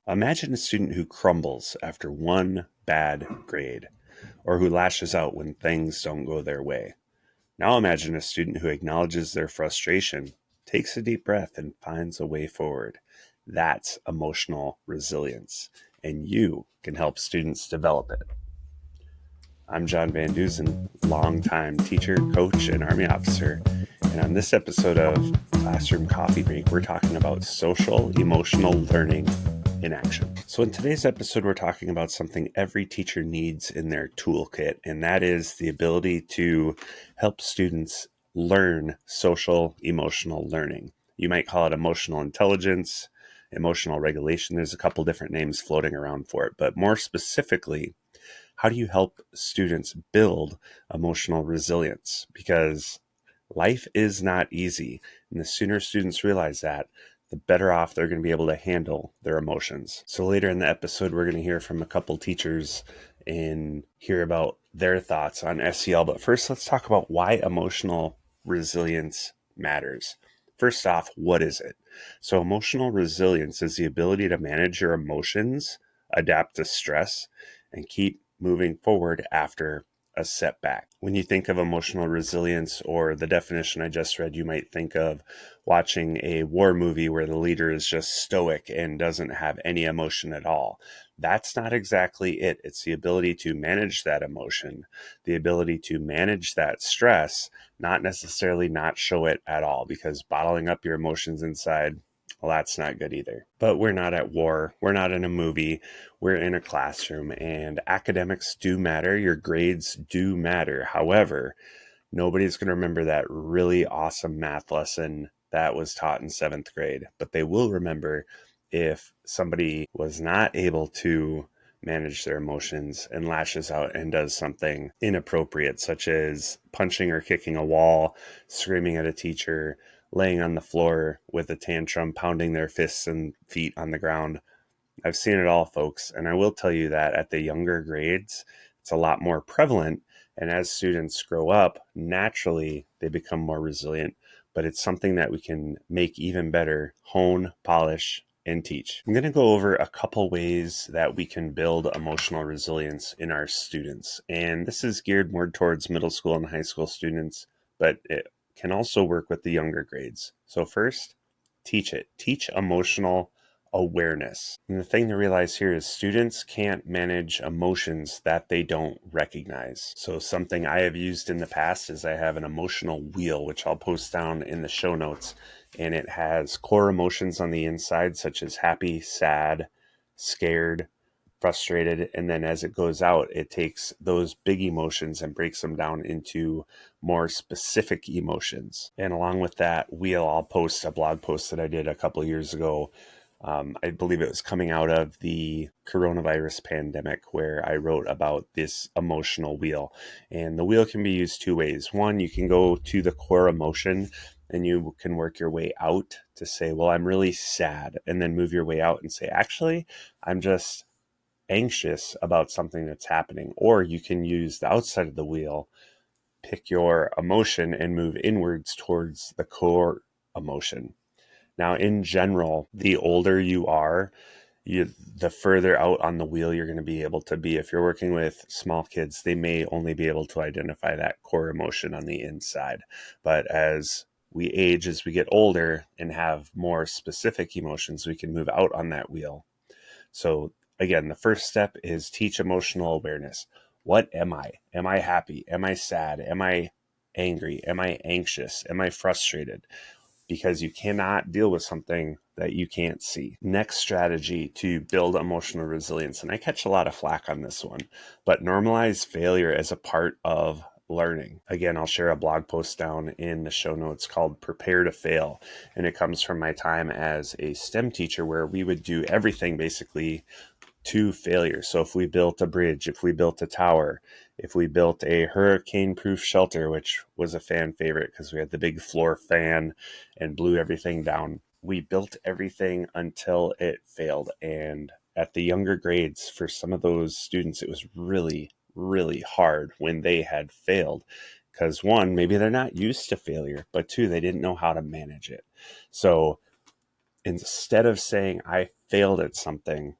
Imagine a student who crumbles after one bad grade, or who lashes out when things don't go their way. Now imagine a student who acknowledges their frustration, takes a deep breath, and finds a way forward. That's emotional resilience, and you can help students develop it. I'm John VanDusen, longtime teacher, coach, and Army officer. And on this episode of Classroom Coffee Break, we're talking about social emotional learning in action. So in today's episode, we're talking about something every teacher needs in their toolkit, and that is the ability to help students learn social emotional learning. You might call it emotional intelligence, emotional regulation. There's a couple different names floating around for it, but more specifically, how do you help students build emotional resilience? Because life is not easy. And the sooner students realize that, the better off they're going to be able to handle their emotions. So later in the episode, we're going to hear from a couple teachers and hear about their thoughts on SEL. But first, let's talk about why emotional resilience matters. First off, what is it? So emotional resilience is the ability to manage your emotions, adapt to stress, and keep moving forward after a setback. When you think of emotional resilience or the definition I just read, you might think of watching a war movie where the leader is just stoic and doesn't have any emotion at all. That's not exactly it. It's the ability to manage that emotion, the ability to manage that stress, not necessarily not show it at all, because bottling up your emotions inside, well, that's not good either. But we're not at war. We're not in a movie. We're in a classroom, and academics do matter. Your grades do matter. However, nobody's going to remember that really awesome math lesson that was taught in seventh grade, but they will remember if somebody was not able to manage their emotions and lashes out and does something inappropriate, such as punching or kicking a wall, screaming at a teacher, laying on the floor with a tantrum, pounding their fists and feet on the ground. I've seen it all, folks. And I will tell you that at the younger grades, it's a lot more prevalent. And as students grow up, naturally, they become more resilient. But it's something that we can make even better, hone, polish, and teach. I'm going to go over a couple ways that we can build emotional resilience in our students. And this is geared more towards middle school and high school students, but it can also work with the younger grades. So first, teach it. Teach emotional awareness. And the thing to realize here is students can't manage emotions that they don't recognize. So something I have used in the past is I have an emotional wheel, which I'll post down in the show notes. And it has core emotions on the inside, such as happy, sad, scared, frustrated. And then as it goes out, it takes those big emotions and breaks them down into more specific emotions. And along with that wheel, I'll post a blog post that I did a couple of years ago. I believe it was coming out of the coronavirus pandemic, where I wrote about this emotional wheel. And the wheel can be used two ways. One, you can go to the core emotion and you can work your way out to say, well, I'm really sad, and then move your way out and say, actually, I'm just anxious about something that's happening. Or you can use the outside of the wheel, pick your emotion, and move inwards towards the core emotion. Now, in general, the older you are, the further out on the wheel you're going to be able to be. If you're working with small kids, they may only be able to identify that core emotion on the inside. But as we age, as we get older and have more specific emotions, we can move out on that wheel. So again, the first step is teach emotional awareness. What am I? Am I happy? Am I sad? Am I angry? Am I anxious? Am I frustrated? Because you cannot deal with something that you can't see. Next strategy to build emotional resilience, and I catch a lot of flack on this one, but normalize failure as a part of learning. Again, I'll share a blog post down in the show notes called Prepare to Fail. And it comes from my time as a STEM teacher, where we would do everything basically to failure. So if we built a bridge, if we built a tower, if we built a hurricane-proof shelter, which was a fan favorite because we had the big floor fan and blew everything down, we built everything until it failed. And at the younger grades, for some of those students, it was really, really hard when they had failed. Because one, maybe they're not used to failure, but two, they didn't know how to manage it. So instead of saying, I failed at something,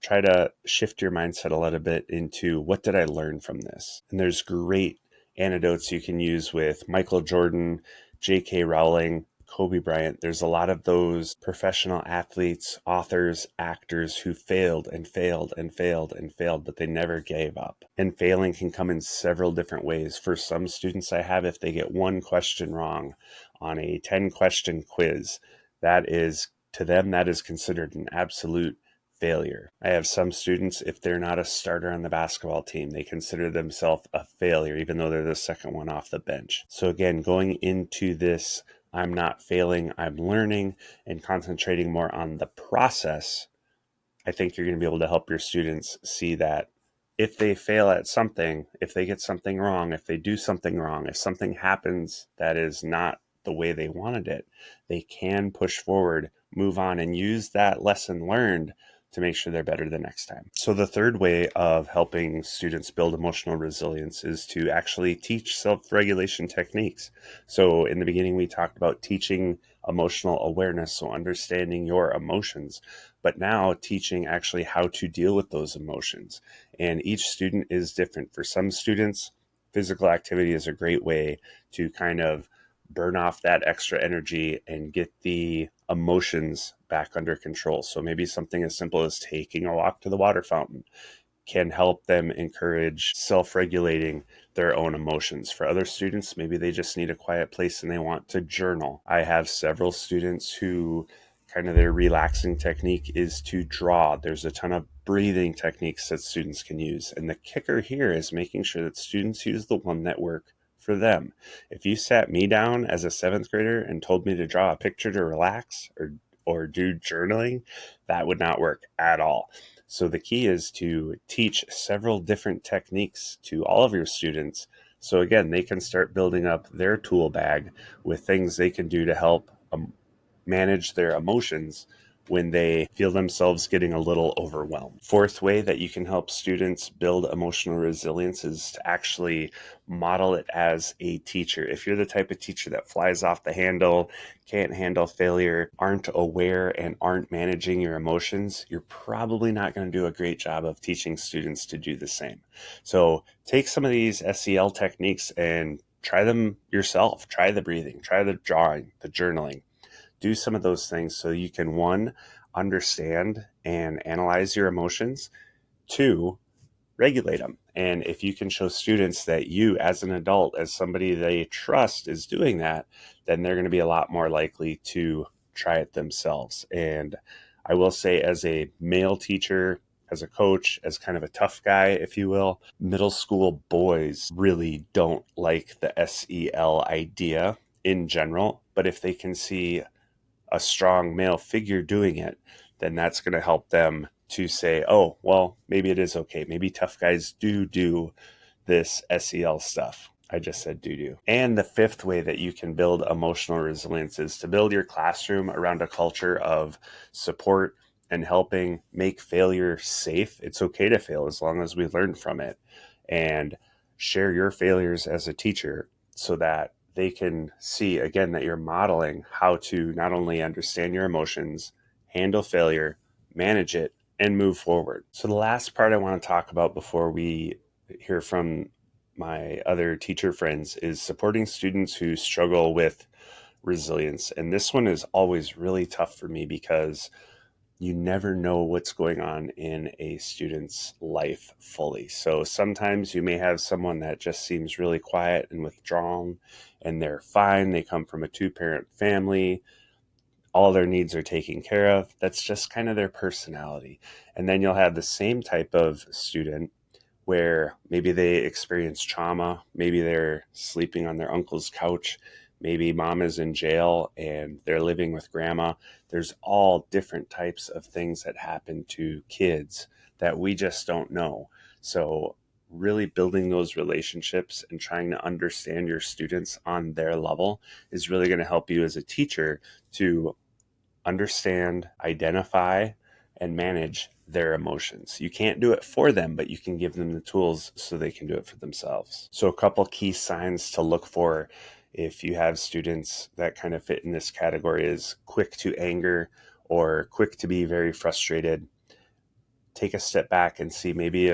try to shift your mindset a little bit into what did I learn from this? And there's great anecdotes you can use with Michael Jordan, J.K. Rowling, Kobe Bryant. There's a lot of those professional athletes, authors, actors who failed and failed and failed and failed, but they never gave up. And failing can come in several different ways. For some students I have, if they get one question wrong on a 10-question quiz, that is, to them, that is considered an absolute failure. I have some students, if they're not a starter on the basketball team, they consider themselves a failure, even though they're the second one off the bench. So again, going into this, I'm not failing, I'm learning, and concentrating more on the process, I think you're going to be able to help your students see that if they fail at something, if they get something wrong, if they do something wrong, if something happens that is not the way they wanted it, they can push forward, move on, and use that lesson learned to make sure they're better the next time. So the third way of helping students build emotional resilience is to actually teach self-regulation techniques. So in the beginning, we talked about teaching emotional awareness, so understanding your emotions, but now teaching actually how to deal with those emotions. And each student is different. For some students, physical activity is a great way to kind of burn off that extra energy and get the emotions back under control. So maybe something as simple as taking a walk to the water fountain can help them encourage self-regulating their own emotions. For other students, maybe they just need a quiet place and they want to journal. I have several students who kind of their relaxing technique is to draw. There's a ton of breathing techniques that students can use. And the kicker here is making sure that students use the one that work for them. If you sat me down as a seventh grader and told me to draw a picture to relax or do journaling, that would not work at all. So the key is to teach several different techniques to all of your students. So again, they can start building up their tool bag with things they can do to help manage their emotions when they feel themselves getting a little overwhelmed. Fourth way that you can help students build emotional resilience is to actually model it as a teacher. If you're the type of teacher that flies off the handle, can't handle failure, aren't aware, and aren't managing your emotions, you're probably not going to do a great job of teaching students to do the same. So take some of these SEL techniques and try them yourself. Try the breathing, try the drawing, the journaling. Do some of those things so you can, one, understand and analyze your emotions, two, regulate them. And if you can show students that you, as an adult, as somebody they trust, is doing that, then they're going to be a lot more likely to try it themselves. And I will say, as a male teacher, as a coach, as kind of a tough guy, if you will, middle school boys really don't like the SEL idea in general. But if they can see a strong male figure doing it, then that's going to help them to say, oh, well, maybe it is okay. Maybe tough guys do this SEL stuff. I just said do. And the fifth way that you can build emotional resilience is to build your classroom around a culture of support and helping make failure safe. It's okay to fail as long as we learn from it, and share your failures as a teacher so that they can see, again, that you're modeling how to not only understand your emotions, handle failure, manage it, and move forward. So the last part I want to talk about before we hear from my other teacher friends is supporting students who struggle with resilience. And this one is always really tough for me because you never know what's going on in a student's life fully. So sometimes you may have someone that just seems really quiet and withdrawn, and they're fine. They come from a two-parent family. All their needs are taken care of. That's just kind of their personality. And then you'll have the same type of student where maybe they experience trauma, maybe they're sleeping on their uncle's couch, maybe mom is in jail and they're living with grandma. There's all different types of things that happen to kids that we just don't know. So really building those relationships and trying to understand your students on their level is really going to help you as a teacher to understand, identify, and manage their emotions. You can't do it for them, but you can give them the tools so they can do it for themselves. So a couple key signs to look for if you have students that kind of fit in this category is quick to anger or quick to be very frustrated, take a step back and see maybe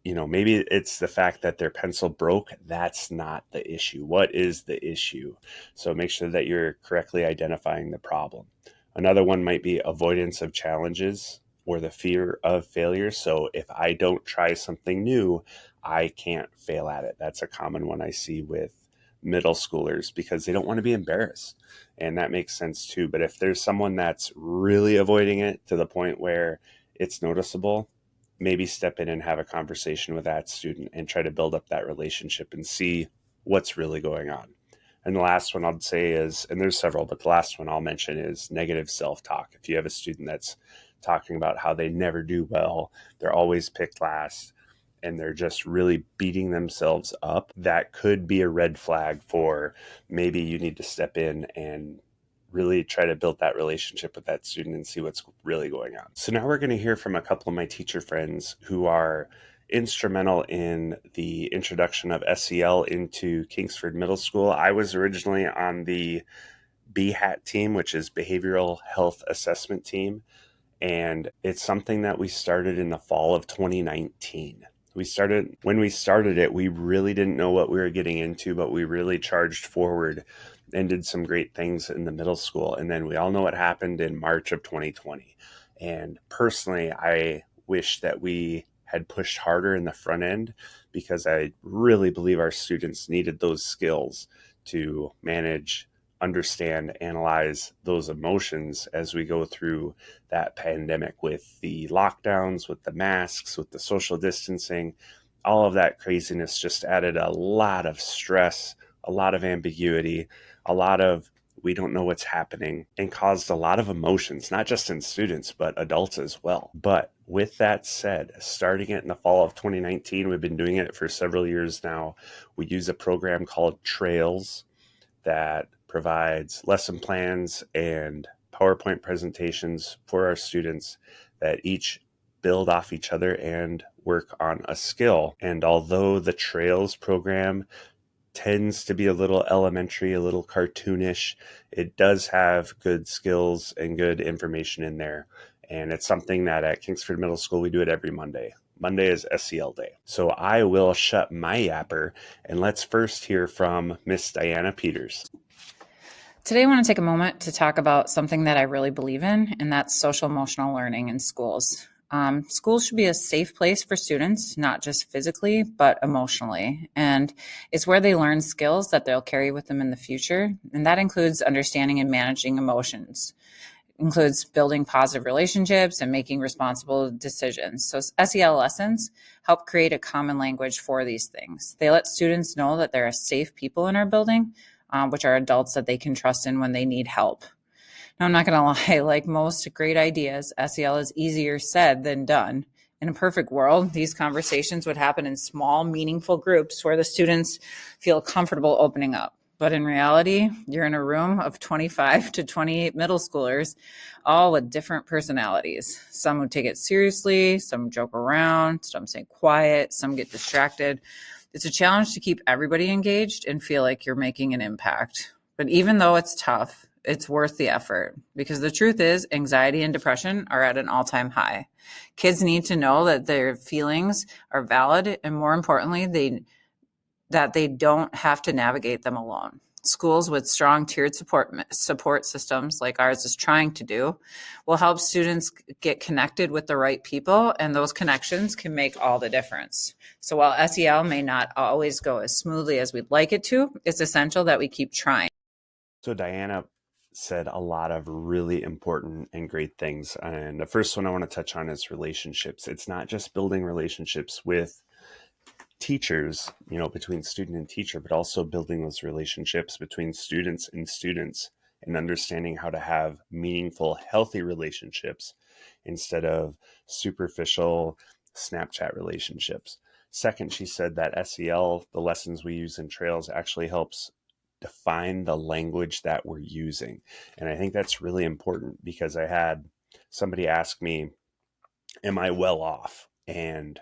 it's the fact that their pencil broke. That's not the issue. What is the issue? So make sure that you're correctly identifying the problem. Another one might be avoidance of challenges or the fear of failure. So if I don't try something new, I can't fail at it. That's a common one I see with middle schoolers because they don't want to be embarrassed. And that makes sense too. But if there's someone that's really avoiding it to the point where it's noticeable, maybe step in and have a conversation with that student and try to build up that relationship and see what's really going on. And the last one I'd say is, and there's several, but the last one I'll mention is negative self-talk. If you have a student that's talking about how they never do well, they're always picked last, and they're just really beating themselves up, that could be a red flag for maybe you need to step in and really try to build that relationship with that student and see what's really going on. So now we're going to hear from a couple of my teacher friends who are instrumental in the introduction of SEL into Kingsford Middle School. I was originally on the BHAT team, which is Behavioral Health Assessment Team, and it's something that we started in the fall of 2019. When we started it, we really didn't know what we were getting into, but we really charged forward and did some great things in the middle school. And then we all know what happened in March of 2020. And personally, I wish that we had pushed harder in the front end, because I really believe our students needed those skills to manage, understand, analyze those emotions as we go through that pandemic with the lockdowns, with the masks, with the social distancing. All of that craziness just added a lot of stress, a lot of ambiguity, a lot of we don't know what's happening, and caused a lot of emotions, not just in students, but adults as well. But with that said, starting it in the fall of 2019, we've been doing it for several years now. We use a program called Trails that provides lesson plans and PowerPoint presentations for our students that each build off each other and work on a skill. And although the Trails program tends to be a little elementary, a little cartoonish, it does have good skills and good information in there. And it's something that at Kingsford Middle School, we do it every Monday. Monday is SEL day. So I will shut my yapper, and let's first hear from Miss Diana Peters. Today, I want to take a moment to talk about something that I really believe in, and that's social emotional learning in schools. Schools should be a safe place for students, not just physically, but emotionally. And it's where they learn skills that they'll carry with them in the future. And that includes understanding and managing emotions, includes building positive relationships and making responsible decisions. So SEL lessons help create a common language for these things. They let students know that there are safe people in our building, which are adults that they can trust in when they need help. Now, I'm not going to lie, like most great ideas, SEL is easier said than done. In a perfect world, these conversations would happen in small, meaningful groups where the students feel comfortable opening up. But in reality, you're in a room of 25 to 28 middle schoolers, all with different personalities. Some would take it seriously, some joke around, some stay quiet, some get distracted. It's a challenge to keep everybody engaged and feel like you're making an impact. But even though it's tough, it's worth the effort, because the truth is anxiety and depression are at an all-time high. Kids need to know that their feelings are valid, and more importantly, that they don't have to navigate them alone. Schools with strong tiered support systems like ours is trying to do will help students get connected with the right people, and those connections can make all the difference. So while SEL may not always go as smoothly as we'd like it to, it's essential that we keep trying. So Diana said a lot of really important and great things. And the first one I want to touch on is relationships. It's not just building relationships with teachers, between student and teacher, but also building those relationships between students and understanding how to have meaningful, healthy relationships instead of superficial Snapchat relationships. Second, she said that SEL, the lessons we use in Trails, actually helps define the language that we're using. And I think that's really important, because I had somebody ask me, am I well off? And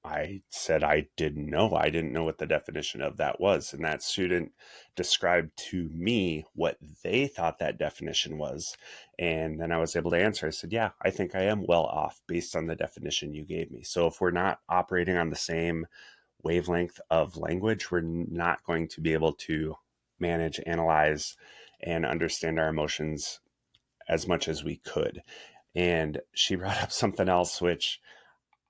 I said I didn't know. I didn't know what the definition of that was. And that student described to me what they thought that definition was. And then I was able to answer. I said, yeah, I think I am well off based on the definition you gave me. So if we're not operating on the same wavelength of language, we're not going to be able to manage, analyze, and understand our emotions as much as we could. And she brought up something else, which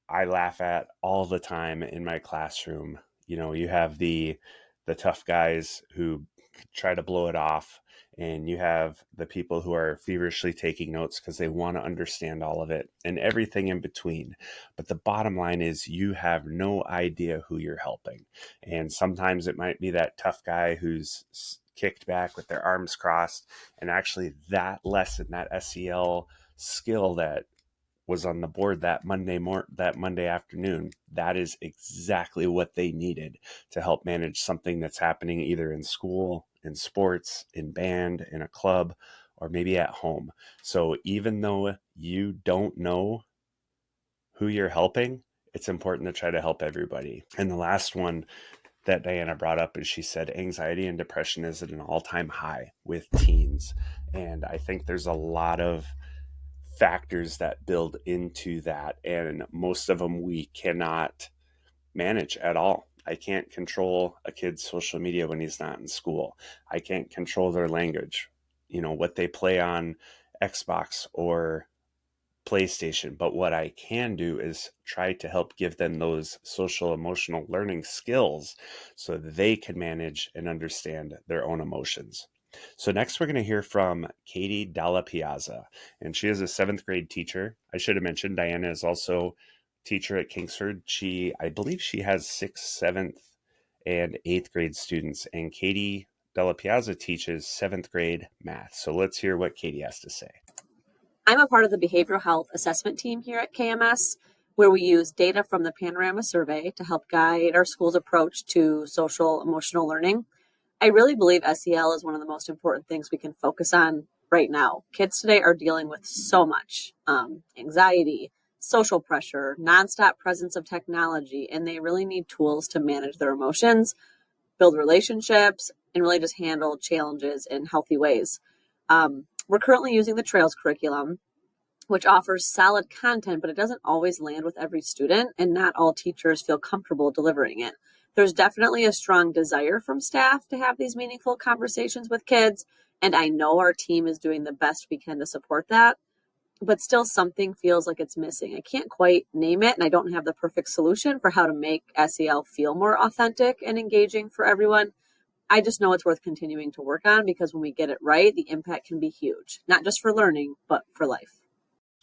I laugh at all the time in my classroom. You know, you have the tough guys who try to blow it off, and you have the people who are feverishly taking notes because they want to understand all of it and everything in between. But the bottom line is you have no idea who you're helping. And sometimes it might be that tough guy who's kicked back with their arms crossed, and actually that lesson, that SEL skill that was on the board that Monday afternoon, that is exactly what they needed to help manage something that's happening either in school, in sports, in band, in a club, or maybe at home. So even though you don't know who you're helping, it's important to try to help everybody. And the last one that Diana brought up is she said anxiety and depression is at an all-time high with teens. And I think there's a lot of factors that build into that, and most of them we cannot manage at all. I can't control a kid's social media when he's not in school. I can't control their language, what they play on Xbox or PlayStation. But what I can do is try to help give them those social emotional learning skills so they can manage and understand their own emotions. So next we're going to hear from Katie Dalla Piazza, and she is a 7th grade teacher. I should have mentioned Diana is also teacher at Kingsford. I believe she has 6th, 7th, and 8th grade students, and Katie Dalla Piazza teaches 7th grade math. So let's hear what Katie has to say. I'm a part of the behavioral health assessment team here at KMS, where we use data from the Panorama survey to help guide our school's approach to social emotional learning. I really believe SEL is one of the most important things we can focus on right now. Kids today are dealing with so much anxiety, social pressure, nonstop presence of technology, and they really need tools to manage their emotions, build relationships, and really just handle challenges in healthy ways. We're currently using the Trails curriculum, which offers solid content, but it doesn't always land with every student, and not all teachers feel comfortable delivering it. There's definitely a strong desire from staff to have these meaningful conversations with kids, and I know our team is doing the best we can to support that, but still something feels like it's missing. I can't quite name it, and I don't have the perfect solution for how to make SEL feel more authentic and engaging for everyone. I just know it's worth continuing to work on, because when we get it right, the impact can be huge, not just for learning, but for life.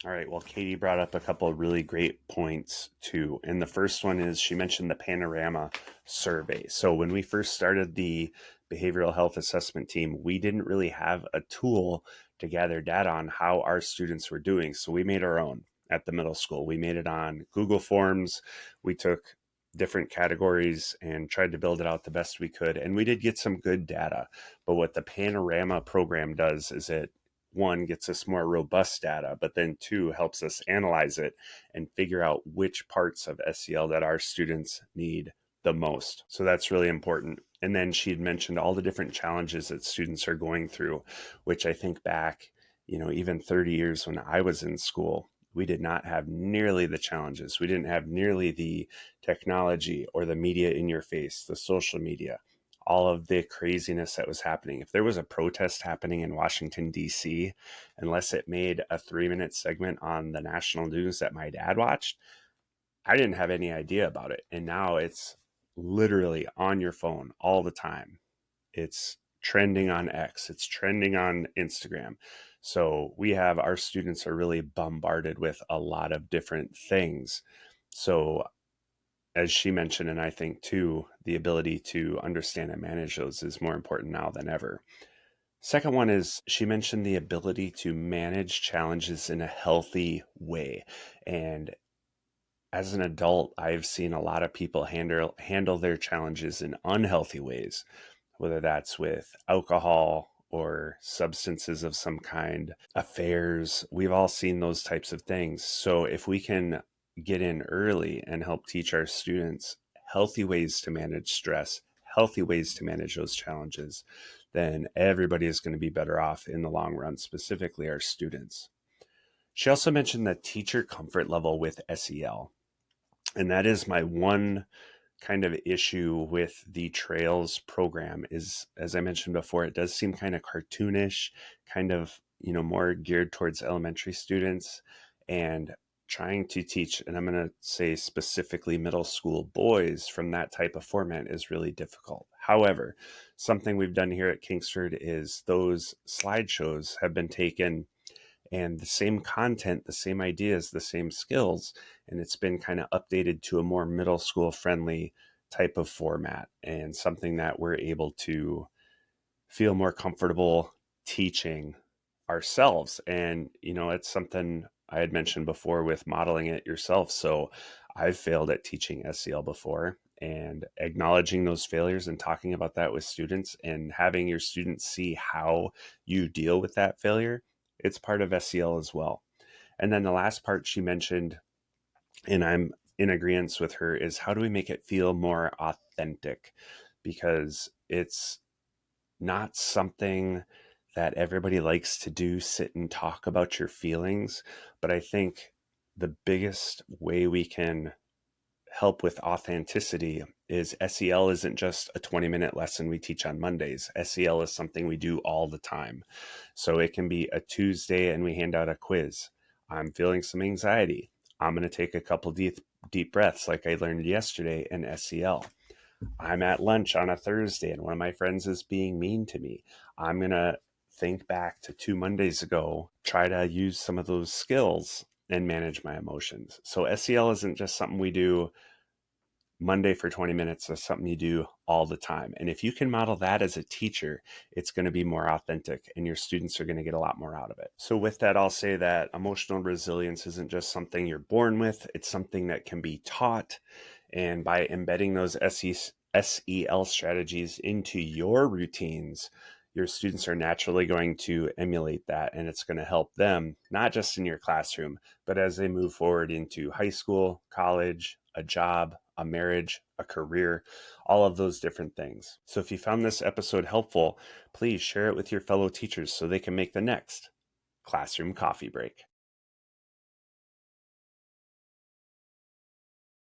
All right. Well, Katie brought up a couple of really great points too. And the first one is she mentioned the Panorama survey. So when we first started the behavioral health assessment team, we didn't really have a tool to gather data on how our students were doing. So we made our own at the middle school. We made it on Google Forms. We took different categories and tried to build it out the best we could. And we did get some good data. But what the Panorama program does is it, one, gets us more robust data, but then two, helps us analyze it and figure out which parts of SEL that our students need the most. So that's really important. And then she'd mentioned all the different challenges that students are going through, which I think back, even 30 years when I was in school, we did not have nearly the challenges. We didn't have nearly the technology or the media in your face, the social media, all of the craziness that was happening. If there was a protest happening in Washington, D.C., unless it made a 3-minute segment on the national news that my dad watched, I didn't have any idea about it. And now it's literally on your phone all the time. It's trending on X, it's trending on Instagram. So our students are really bombarded with a lot of different things. So as she mentioned, and I think too, the ability to understand and manage those is more important now than ever. Second one is she mentioned the ability to manage challenges in a healthy way. And as an adult, I've seen a lot of people handle their challenges in unhealthy ways, whether that's with alcohol or substances of some kind, affairs. We've all seen those types of things. So if we can get in early and help teach our students healthy ways to manage stress, healthy ways to manage those challenges, then everybody is going to be better off in the long run, specifically our students. She also mentioned the teacher comfort level with SEL. And that is my one kind of issue with the Trails program is, as I mentioned before, it does seem kind of cartoonish, kind of, more geared towards elementary students, and trying to teach, and I'm going to say specifically middle school boys from that type of format is really difficult. However, something we've done here at Kingsford is those slideshows have been taken and the same content, the same ideas, the same skills, and it's been kind of updated to a more middle school friendly type of format and something that we're able to feel more comfortable teaching ourselves. And, it's something I had mentioned before with modeling it yourself. So I've failed at teaching SEL before, and acknowledging those failures and talking about that with students and having your students see how you deal with that failure, it's part of SEL as well. And then the last part she mentioned, and I'm in agreement with her, is how do we make it feel more authentic? Because it's not something that everybody likes to do, sit and talk about your feelings. But I think the biggest way we can help with authenticity is SEL isn't just a 20-minute lesson we teach on Mondays. SEL is something we do all the time. So it can be a Tuesday and we hand out a quiz. I'm feeling some anxiety. I'm going to take a couple deep breaths like I learned yesterday in SEL. I'm at lunch on a Thursday and one of my friends is being mean to me. I'm going to think back to 2 Mondays ago, try to use some of those skills and manage my emotions. So SEL isn't just something we do Monday for 20 minutes. It's something you do all the time. And if you can model that as a teacher, it's going to be more authentic and your students are going to get a lot more out of it. So with that, I'll say that emotional resilience isn't just something you're born with. It's something that can be taught. And by embedding those SEL strategies into your routines, your students are naturally going to emulate that, and it's going to help them not just in your classroom, but as they move forward into high school, college, a job, a marriage, a career, all of those different things. So if you found this episode helpful, please share it with your fellow teachers so they can make the next classroom coffee break.